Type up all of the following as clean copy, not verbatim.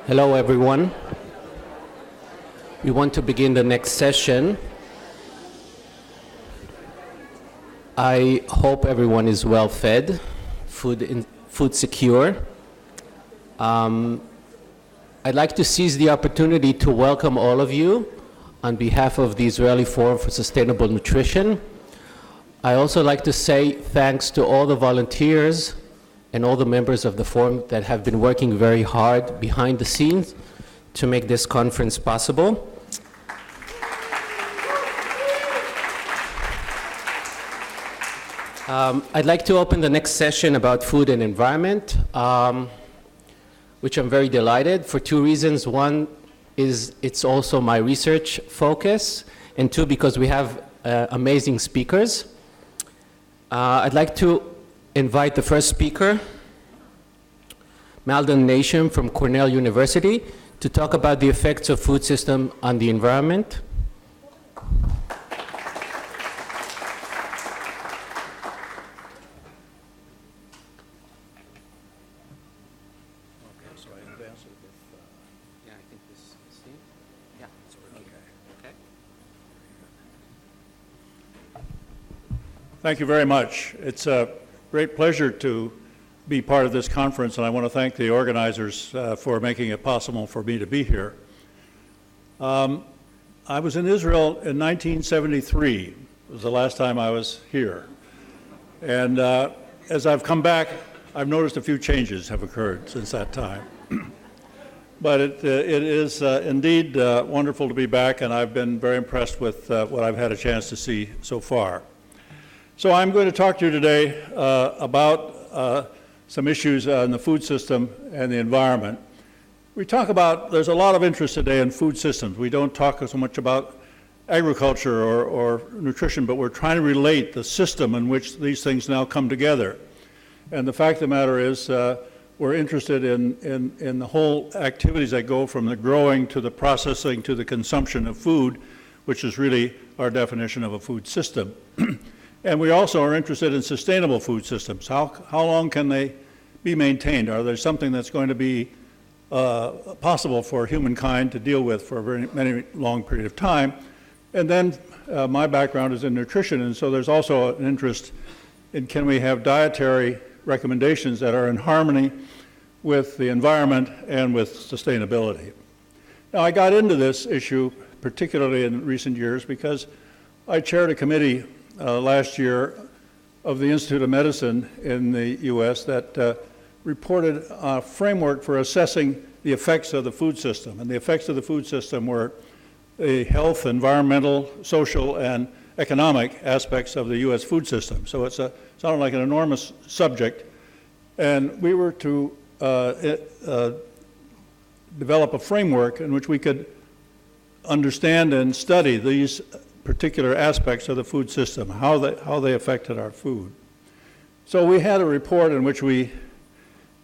Hello, everyone. We want to begin the next session. I hope everyone is well fed, food secure. I'd like to seize the opportunity to welcome all of you on behalf of the Israeli Forum for Sustainable Nutrition. I also like to say thanks to all the volunteers and all the members of the forum that have been working very hard behind the scenes to make this conference possible. I'd like to open the next session about food and environment, which I'm very delighted for two reasons. One is it's also my research focus, and two, because we have amazing speakers. I'd like to invite the first speaker, Malden Nesheim from Cornell University, to talk about the effects of food system on the environment. Thank you very much. It's a great pleasure to be part of this conference, and I want to thank the organizers for making it possible for me to be here. I was in Israel in 1973. It was the last time I was here. And as I've come back, I've noticed a few changes have occurred since that time. But it is indeed wonderful to be back, and I've been very impressed with what I've had a chance to see so far. So I'm going to talk to you today about some issues on the food system and the environment. There's a lot of interest today in food systems. We don't talk so much about agriculture or nutrition, but we're trying to relate the system in which these things now come together. And the fact of the matter is we're interested in the whole activities that go from the growing to the processing to the consumption of food, which is really our definition of a food system. And we also are interested in sustainable food systems. How long can they be maintained? Are there something that's going to be possible for humankind to deal with for a very long period of time? And then my background is in nutrition, and so there's also an interest in can we have dietary recommendations that are in harmony with the environment and with sustainability. Now, I got into this issue, particularly in recent years, because I chaired a committee last year of the Institute of Medicine in the U.S. that reported a framework for assessing the effects of the food system. And the effects of the food system were the health, environmental, social, and economic aspects of the U.S. food system. So it sounded like an enormous subject. And we were to develop a framework in which we could understand and study these particular aspects of the food system, how they affected our food. So we had a report in which we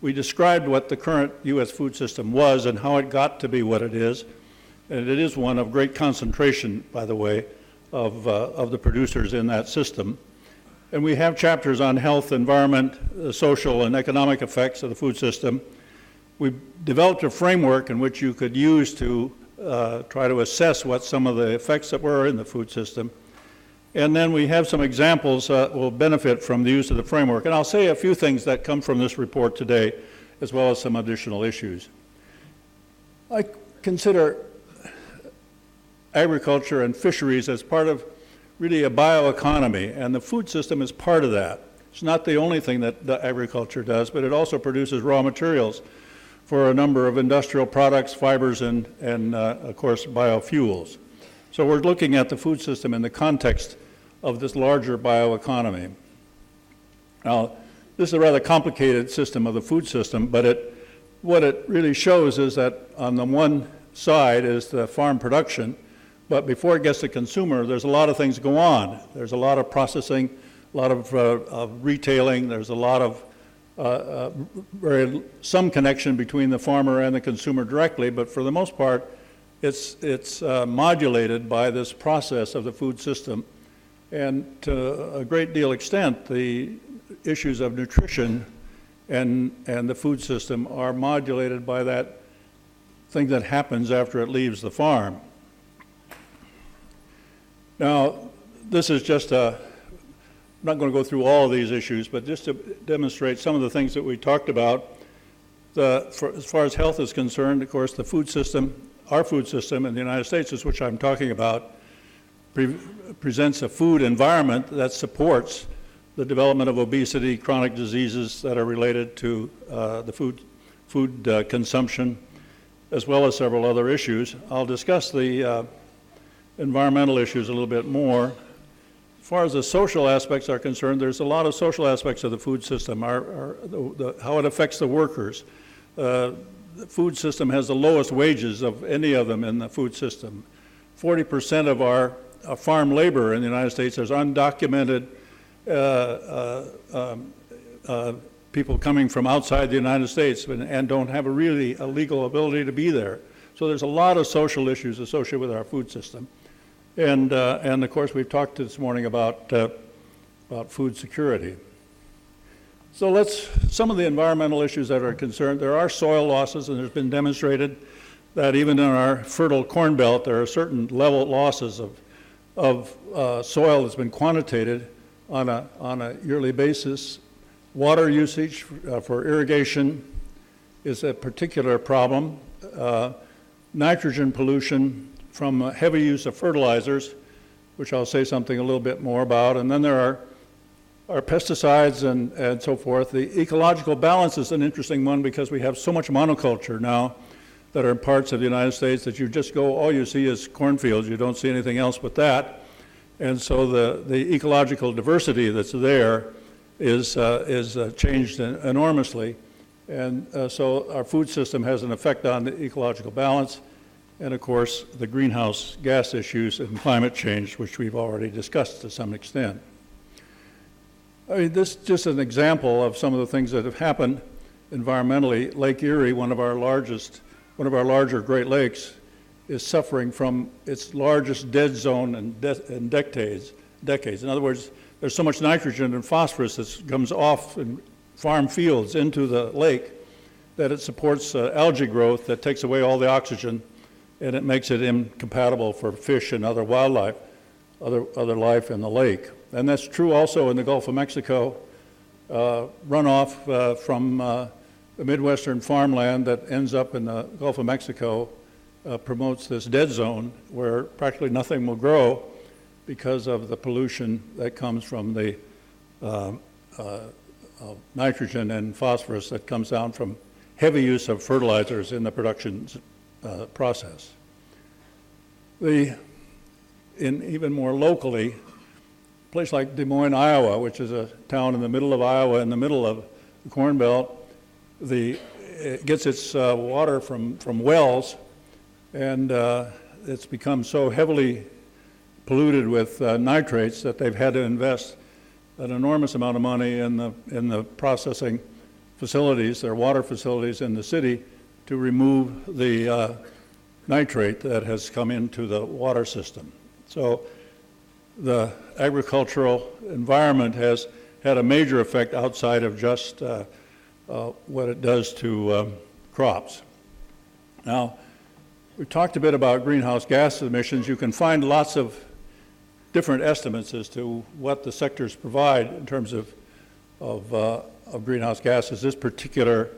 described what the current U.S. food system was and how it got to be what it is. And it is one of great concentration, by the way, of the producers in that system. And we have chapters on health, environment, social, and economic effects of the food system. We developed a framework in which you could use to try to assess what some of the effects that were in the food system. And then we have some examples that will benefit from the use of the framework. And I'll say a few things that come from this report today, as well as some additional issues. I consider agriculture and fisheries as part of really a bioeconomy, and the food system is part of that. It's not the only thing that the agriculture does, but it also produces raw materials for a number of industrial products, fibers, and of course, biofuels. So we're looking at the food system in the context of this larger bioeconomy. Now, this is a rather complicated system of the food system, but what it really shows is that on the one side is the farm production, but before it gets to consumer, there's a lot of things go on. There's a lot of processing, a lot of retailing, there's a lot of some connection between the farmer and the consumer directly, but for the most part, it's modulated by this process of the food system. And to a great deal extent, the issues of nutrition and the food system are modulated by that thing that happens after it leaves the farm. Now, this is just I'm not going to go through all of these issues, but just to demonstrate some of the things that we talked about. As far as health is concerned, of course, the food system, our food system in the United States, is which I'm talking about, presents a food environment that supports the development of obesity, chronic diseases that are related to the food consumption, as well as several other issues. I'll discuss the environmental issues a little bit more. As far as the social aspects are concerned, there's a lot of social aspects of the food system, how it affects the workers. The food system has the lowest wages of any of them in the food system. 40% of our farm labor in the United States is undocumented people coming from outside the United States and don't have a legal ability to be there. So there's a lot of social issues associated with our food system. And of course, we've talked this morning about food security. So some of the environmental issues that are concerned, there are soil losses, and there's been demonstrated that even in our fertile corn belt, there are certain level losses of soil that's been quantitated on a yearly basis. Water usage for irrigation is a particular problem. Nitrogen pollution from heavy use of fertilizers, which I'll say something a little bit more about. And then there are pesticides and so forth. The ecological balance is an interesting one because we have so much monoculture now that are in parts of the United States that you just go, all you see is cornfields. You don't see anything else but that. And so the ecological diversity that's there is changed enormously. And so our food system has an effect on the ecological balance. And of course, the greenhouse gas issues and climate change, which we've already discussed to some extent. I mean, this is just an example of some of the things that have happened environmentally. Lake Erie, one of our larger Great Lakes, is suffering from its largest dead zone in decades. In other words, there's so much nitrogen and phosphorus that comes off in farm fields into the lake that it supports algae growth that takes away all the oxygen, and it makes it incompatible for fish and other wildlife, other life in the lake. And that's true also in the Gulf of Mexico. Runoff from the Midwestern farmland that ends up in the Gulf of Mexico promotes this dead zone where practically nothing will grow because of the pollution that comes from the nitrogen and phosphorus that comes down from heavy use of fertilizers in the production process. Even more locally, a place like Des Moines, Iowa, which is a town in the middle of Iowa, in the middle of the Corn Belt, it gets its water from wells, and it's become so heavily polluted with nitrates that they've had to invest an enormous amount of money in the processing facilities, their water facilities in the city, to remove the nitrate that has come into the water system. So the agricultural environment has had a major effect outside of just what it does to crops. Now, we talked a bit about greenhouse gas emissions. You can find lots of different estimates as to what the sectors provide in terms of greenhouse gases. This particular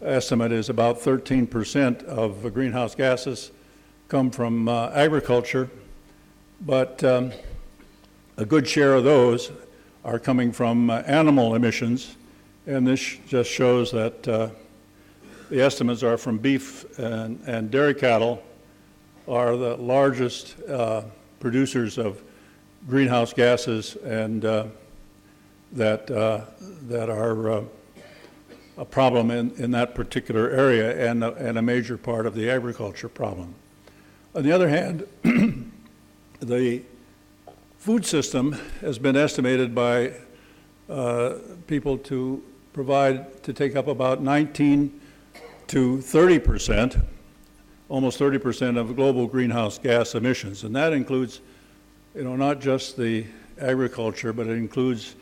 estimate is about 13% of the greenhouse gases come from agriculture, but a good share of those are coming from animal emissions, and this just shows that the estimates are from beef and dairy cattle are the largest producers of greenhouse gases, and that are a problem in that particular area and a major part of the agriculture problem. On the other hand, the food system has been estimated by people to take up about 19 to 30%, almost 30% of global greenhouse gas emissions. And that includes, not just the agriculture, but it includes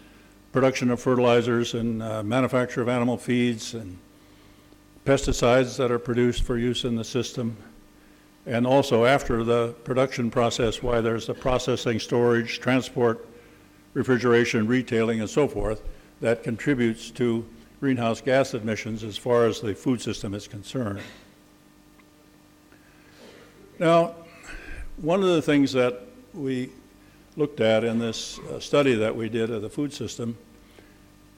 production of fertilizers and manufacture of animal feeds and pesticides that are produced for use in the system, and also after the production process, why there's the processing, storage, transport, refrigeration, retailing, and so forth that contributes to greenhouse gas emissions as far as the food system is concerned. Now, one of the things that we looked at in this study that we did of the food system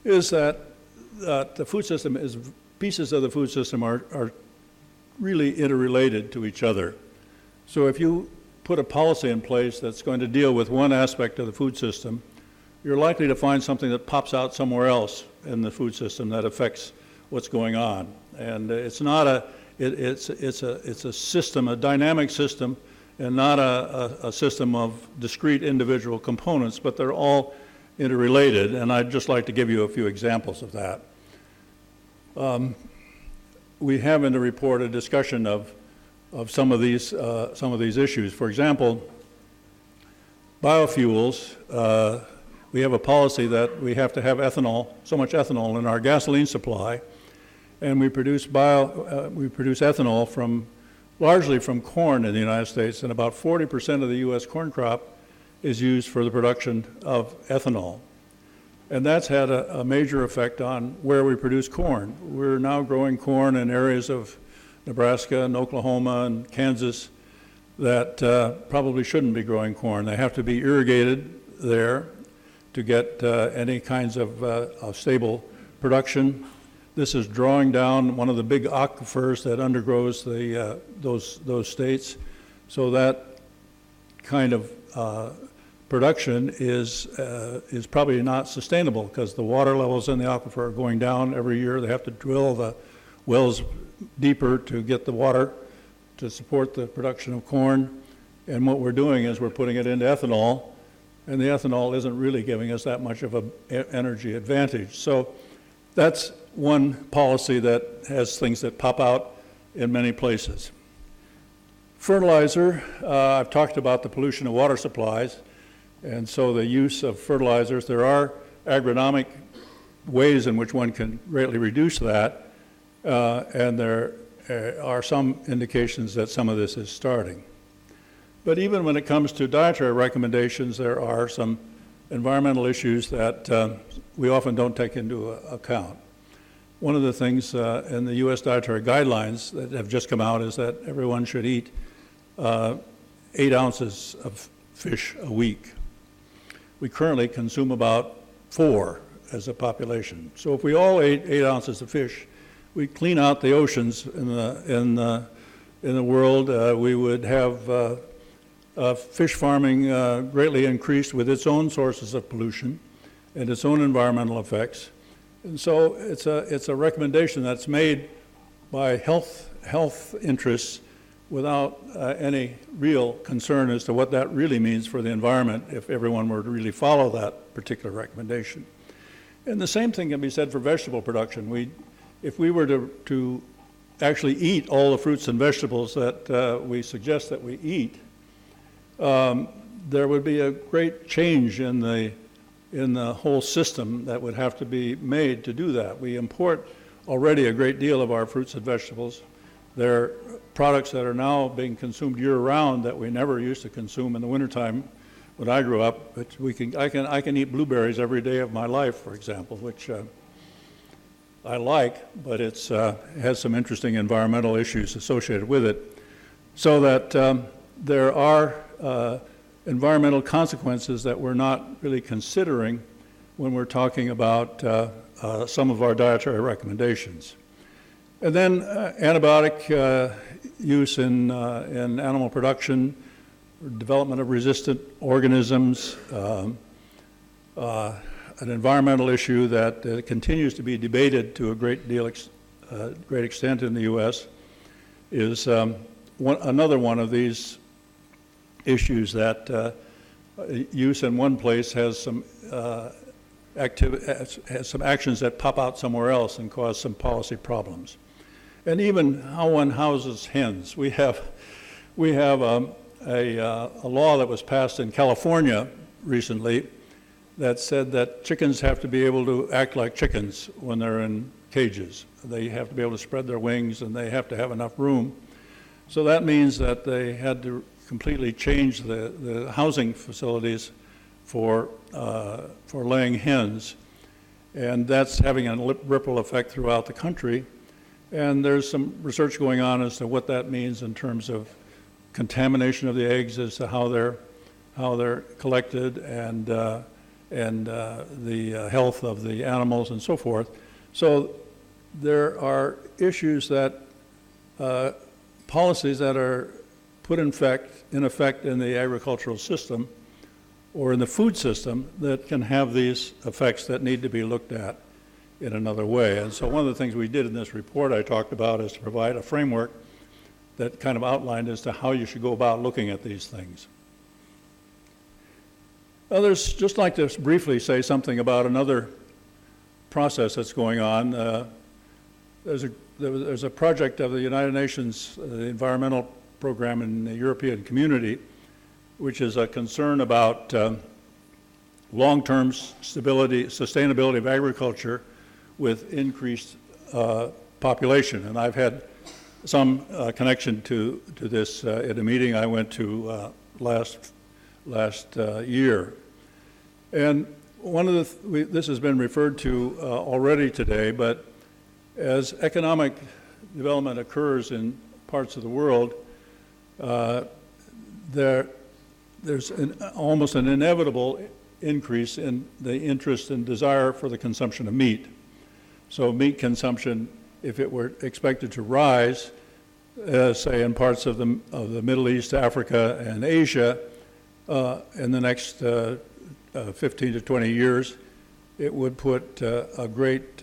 is that the food system is, pieces of the food system are really interrelated to each other. So if you put a policy in place that's going to deal with one aspect of the food system, you're likely to find something that pops out somewhere else in the food system that affects what's going on. And it's not it's a system, a dynamic system, and not a system of discrete individual components, but they're all interrelated, and I'd just like to give you a few examples of that. We have in the report a discussion of some of these issues. For example, biofuels. We have a policy that we have to have ethanol, so much ethanol in our gasoline supply, and we produce ethanol largely from corn in the United States, and about 40% of the U.S. corn crop is used for the production of ethanol. And that's had a major effect on where we produce corn. We're now growing corn in areas of Nebraska and Oklahoma and Kansas that probably shouldn't be growing corn. They have to be irrigated there to get any kinds of stable production. This is drawing down one of the big aquifers that undergoes those states. So that kind of production is probably not sustainable because the water levels in the aquifer are going down every year. They have to drill the wells deeper to get the water to support the production of corn. And what we're doing is we're putting it into ethanol, and the ethanol isn't really giving us that much of an energy advantage. So that's one policy that has things that pop out in many places. Fertilizer, I've talked about the pollution of water supplies, and so the use of fertilizers. There are agronomic ways in which one can greatly reduce that, and there are some indications that some of this is starting. But even when it comes to dietary recommendations, there are some environmental issues that we often don't take into account. One of the things in the U.S. dietary guidelines that have just come out is that everyone should eat 8 ounces of fish a week. We currently consume about 4 as a population. So if we all ate 8 ounces of fish, we'd clean out the oceans in the world. We would have fish farming greatly increased with its own sources of pollution and its own environmental effects. And so it's a recommendation that's made by health interests without any real concern as to what that really means for the environment if everyone were to really follow that particular recommendation. And the same thing can be said for vegetable production. If we were to actually eat all the fruits and vegetables that we suggest that we eat, there would be a great change in the whole system that would have to be made to do that. We import already a great deal of our fruits and vegetables. They're products that are now being consumed year-round that we never used to consume in the wintertime when I grew up. But I can eat blueberries every day of my life, for example, which I like, but it has some interesting environmental issues associated with it. So that there are environmental consequences that we're not really considering when we're talking about some of our dietary recommendations. And then antibiotic use in animal production, development of resistant organisms, an environmental issue that continues to be debated to a great extent in the U.S. is another one of these issues that use in one place has some actions that pop out somewhere else and cause some policy problems. And even how one houses hens. We have a law that was passed in California recently that said that chickens have to be able to act like chickens when they're in cages. They have to be able to spread their wings, and they have to have enough room. So that means that they had to completely change the housing facilities for laying hens. And that's having a ripple effect throughout the country. And there's some research going on as to what that means in terms of contamination of the eggs, as to how they're collected, and the health of the animals and so forth. So there are issues that policies that are put in effect in the agricultural system or in the food system that can have these effects that need to be looked at in another way. And so one of the things we did in this report I talked about is to provide a framework that kind of outlined as to how you should go about looking at these things. Others just like to briefly say something about another process that's going on. There's a project of the United Nations, the environmental program in the European community, which is a concern about long-term sustainability of agriculture with increased population. And I've had some connection to this at a meeting I went to last year. And one of this has been referred to already today, but as economic development occurs in parts of the world, there's almost an inevitable increase in the interest and desire for the consumption of meat. So meat consumption, if it were expected to rise, say in parts of the Middle East, Africa, and Asia, in the next 15 to 20 years, it would put a great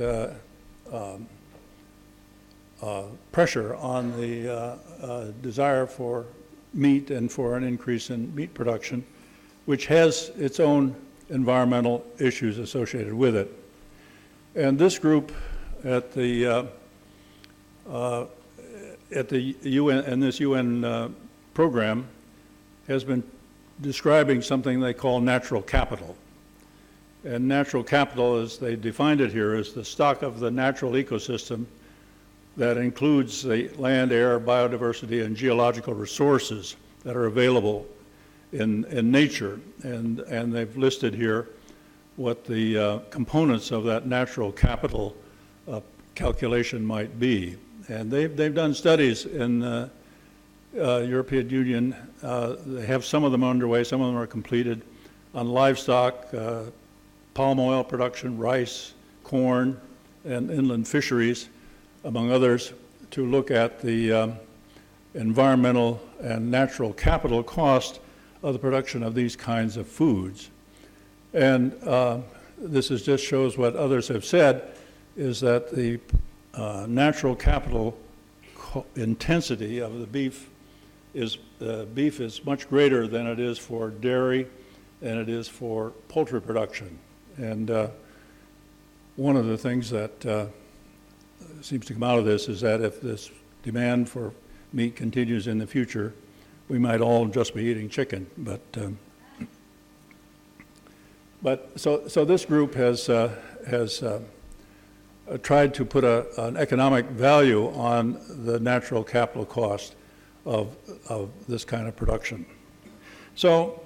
pressure on the desire for meat and for an increase in meat production, which has its own environmental issues associated with it. And this group at the UN, and this UN program, has been describing something they call natural capital. And natural capital, as they defined it here, is the stock of the natural ecosystem that includes the land, air, biodiversity, and geological resources that are available in nature. And they've listed here what the components of that natural capital calculation might be. And they've done studies in the European Union. They have some of them underway, some of them are completed, on livestock, palm oil production, rice, corn, and inland fisheries, among others, to look at the environmental and natural capital cost of the production of these kinds of foods. And this just shows what others have said, is that the natural capital intensity of the beef is much greater than it is for dairy and it is for poultry production. And one of the things that seems to come out of this is that if this demand for meat continues in the future, we might all just be eating chicken. So this group has tried to put an economic value on the natural capital cost of this kind of production. So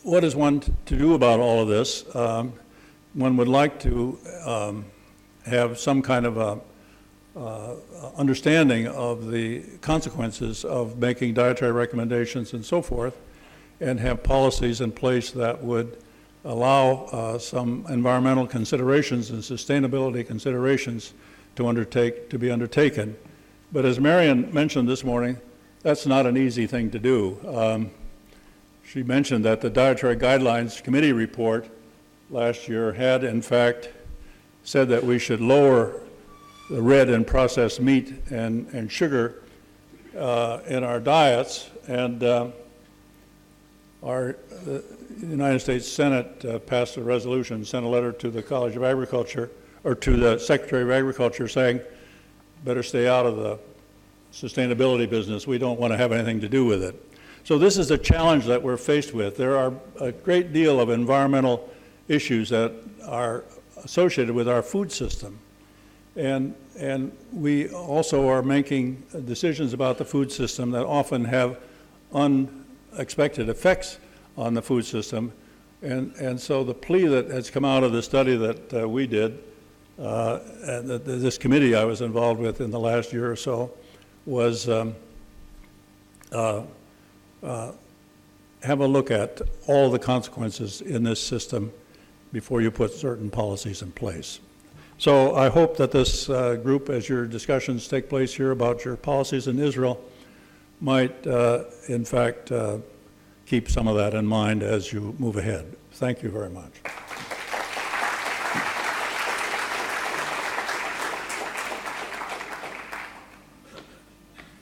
what is one to do about all of this? One would like to have some kind of a understanding of the consequences of making dietary recommendations and so forth, and have policies in place that would allow some environmental considerations and sustainability considerations to be undertaken. But as Marion mentioned this morning, that's not an easy thing to do. She mentioned that the Dietary Guidelines Committee report last year had, in fact, said that we should lower the red and processed meat and sugar in our diets. And the United States Senate passed a resolution, sent a letter to the College of Agriculture, or to the Secretary of Agriculture, saying, better stay out of the sustainability business. We don't want to have anything to do with it. So this is a challenge that we're faced with. There are a great deal of environmental issues that are associated with our food system. And we also are making decisions about the food system that often have unexpected effects on the food system. And so the plea that has come out of the study that we did, and this committee I was involved with in the last year or so, was have a look at all the consequences in this system before you put certain policies in place. So I hope that this group, as your discussions take place here about your policies in Israel, might in fact keep some of that in mind as you move ahead. Thank you very much.